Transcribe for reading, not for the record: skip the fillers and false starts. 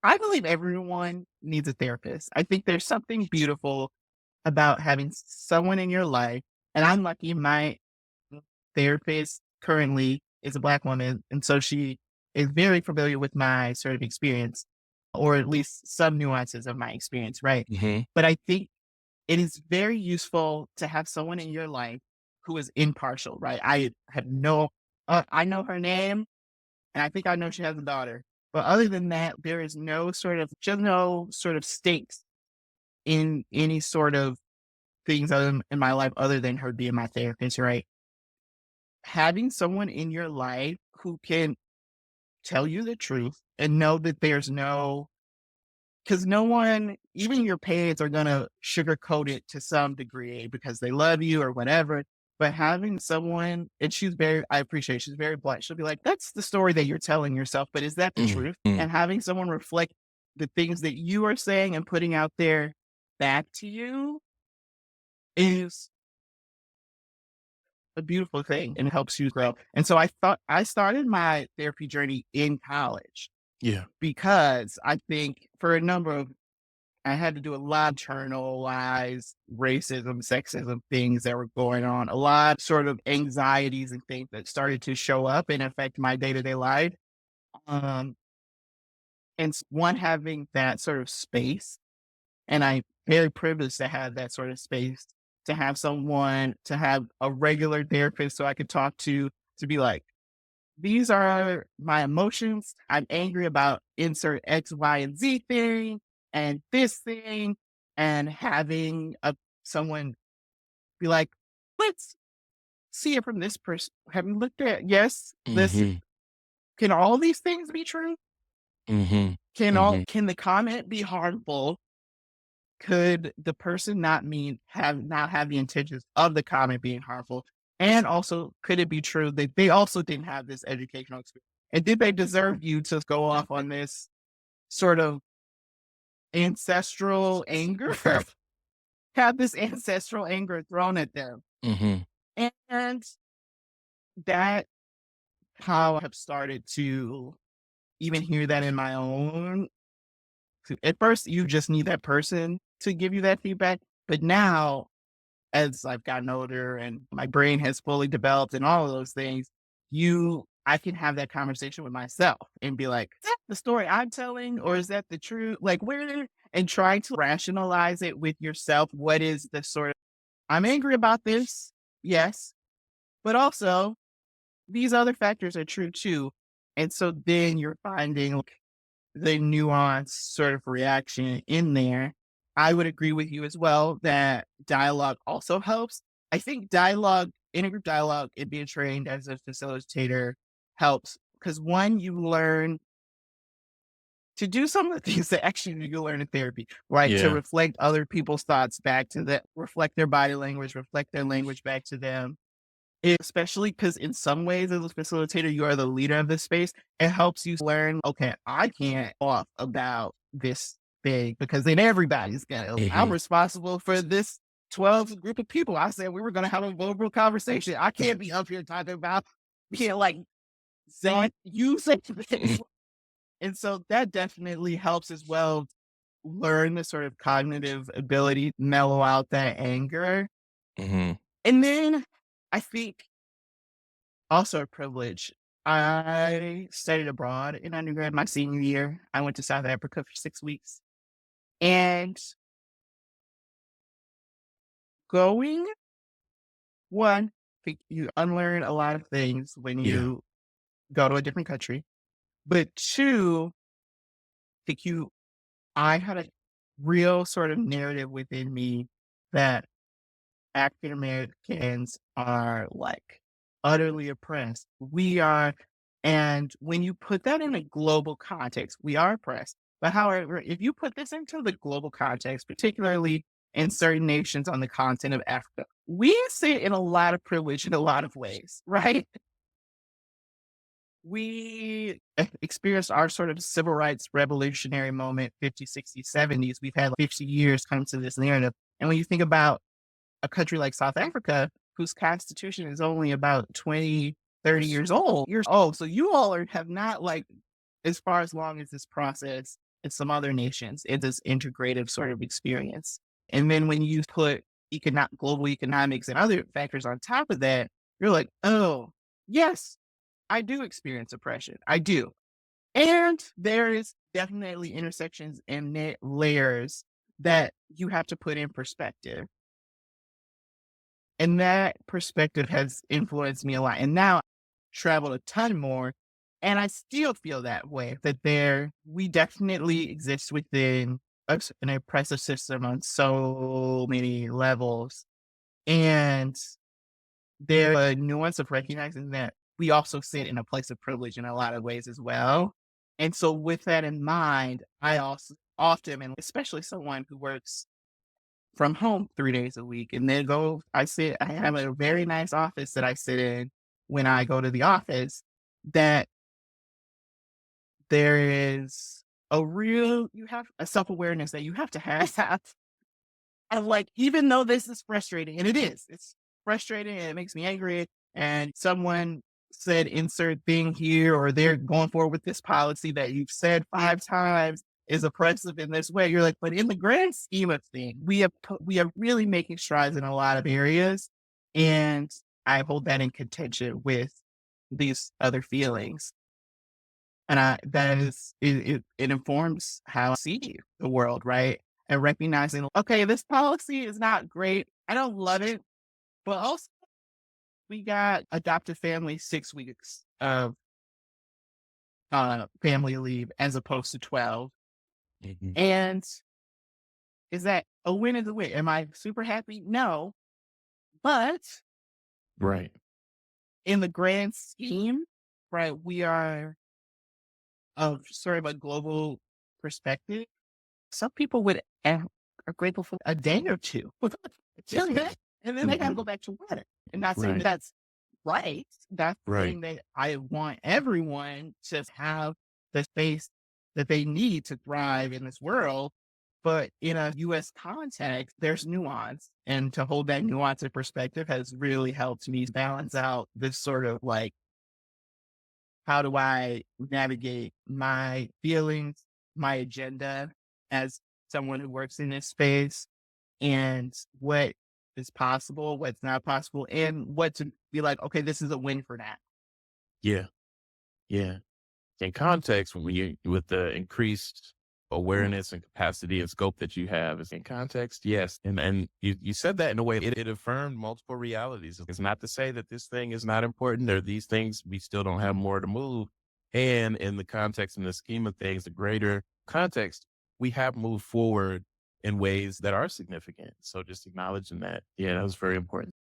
I believe everyone needs a therapist. I think there's something beautiful about having someone in your life, and I'm lucky my therapist currently is a Black woman, and so she is very familiar with my sort of experience, or at least some nuances of my experience, right? Mhm. But I think it is very useful to have someone in your life who is impartial, right? I know her name, and I think I know she has a daughter. But other than that, there is just no sort of stakes in any sort of things in my life other than her being my therapist, right? Having someone in your life who can tell you the truth and know that because no one, even your parents, are going to sugarcoat it to some degree because they love you or whatever. But having someone, and I appreciate, she's very blunt. She'll be like, that's the story that you're telling yourself, but is that the truth? Mhm. And having someone reflect the things that you are saying and putting out there back to you is a beautiful thing and it helps you grow. And so I thought I started my therapy journey in college Yeah. because I think for a number of I had to do a lot of internalized racism, sexism things that were going on, a lot sort of anxieties and things that started to show up and affect my day-to-day life. Um, one having that sort of space, and I'm very privileged to have that sort of space, to have a regular therapist so I could talk to be like, these are my emotions. I'm angry about insert X, Y, and Z thing and this thing, and having someone be like, let's see it from this person. Have you looked at, yes, listen, Mhm. can all these things be true? Mhm. Mhm. Can the comment be harmful? Could the person not have the intentions of the comment being harmful? And also, could it be true that they also didn't have this educational experience? And did they deserve you to go off on this sort of ancestral anger? Have this ancestral anger thrown at them? Mhm. And that how I have started to even hear that in my own. At first, you just need that person to give you that feedback. But now, as I've gotten older and my brain has fully developed and all of those things, I can have that conversation with myself and be like, is that the story I'm telling or is that the truth? Like where and trying to rationalize it with yourself. What is the sort of I'm angry about this, yes, but also these other factors are true too. And so then you're finding the nuanced sort of reaction in there. I would agree with you as well that dialogue also helps. I think intergroup dialogue, and being trained as a facilitator helps because one, you learn to do some of the things that actually you learn in therapy, right? To Yeah. reflect other people's thoughts back to them, reflect their body language, reflect their language back to them. Especially because in some ways, as a facilitator, you are the leader of this space. It helps you learn, okay, I can't off about this thing because then everybody's gonna, I'm Mhm. responsible for this 12 group of people. I said we were gonna have a vulnerable conversation. I can't be up here talking about being like saying you said this. And so that definitely helps as well learn the sort of cognitive ability, mellow out that anger. Mhm. And then I think also a privilege. I studied abroad in undergrad my senior year. I went to South Africa for 6 weeks. And going, one, you unlearn a lot of things when Yeah. you go to a different country. But two, think you I had a real sort of narrative within me that African Americans are like utterly oppressed. And when you put that in a global context, we are oppressed. But however, if you put this into the global context, particularly in certain nations on the continent of Africa, we sit in a lot of privilege in a lot of ways, right? We experienced our sort of civil rights revolutionary moment, 50s, 60s, 70s. We've had like 50 years come to this narrative. And when you think about a country like South Africa, whose constitution is only about 20, 30 years old. So you all have not like as far as long as this process. and some other nations in this integrative sort of experience. And then when you put global economics and other factors on top of that, you're like, oh, yes, I do experience oppression. I do. And there is definitely intersections and layers that you have to put in perspective. And that perspective has influenced me a lot. And now I travel a ton more, and I still feel that way, that we definitely exist within an oppressive system on so many levels. And there's a nuance of recognizing that we also sit in a place of privilege in a lot of ways as well. And so with that in mind, I also often, and especially someone who works from home 3 days a week, and then I have a very nice office that I sit in when I go to the office, that there is you have a self-awareness that you have to have. And like, even though this is frustrating, and it's frustrating and it makes me angry, and someone said insert thing here, or they're going forward with this policy that you've said 5 times is oppressive in this way. You're like, but in the grand scheme of things, we are really making strides in a lot of areas. And I hold that in contention with these other feelings. And that is, it informs how I see the world, right? And recognizing, okay, this policy is not great. I don't love it, but also we got adopted family 6 weeks of family leave as opposed to 12. Mhm. And is that a win is a win? Am I super happy? No. But Right. in the grand scheme, right, we are of sort of a global perspective. Some people are grateful for a day or two, and then they gotta go Mhm. back to work. And not saying Right. that's right. That's Right. saying that I want everyone to have the space that they need to thrive in this world. But in a US context, there's nuance. And to hold that nuance in perspective has really helped me balance out this sort of like, how do I navigate my feelings, my agenda as someone who works in this space, and what is possible, what's not possible, and what to be like, okay, this is a win for that. Yeah. Yeah. In context, when you with the increased awareness and capacity and scope that you have is in context, yes. And you said that in a way it affirmed multiple realities. It's not to say that this thing is not important or these things we still don't have more to move. And in the context and the scheme of things, the greater context, we have moved forward in ways that are significant. So just acknowledging that. Yeah, that was very important.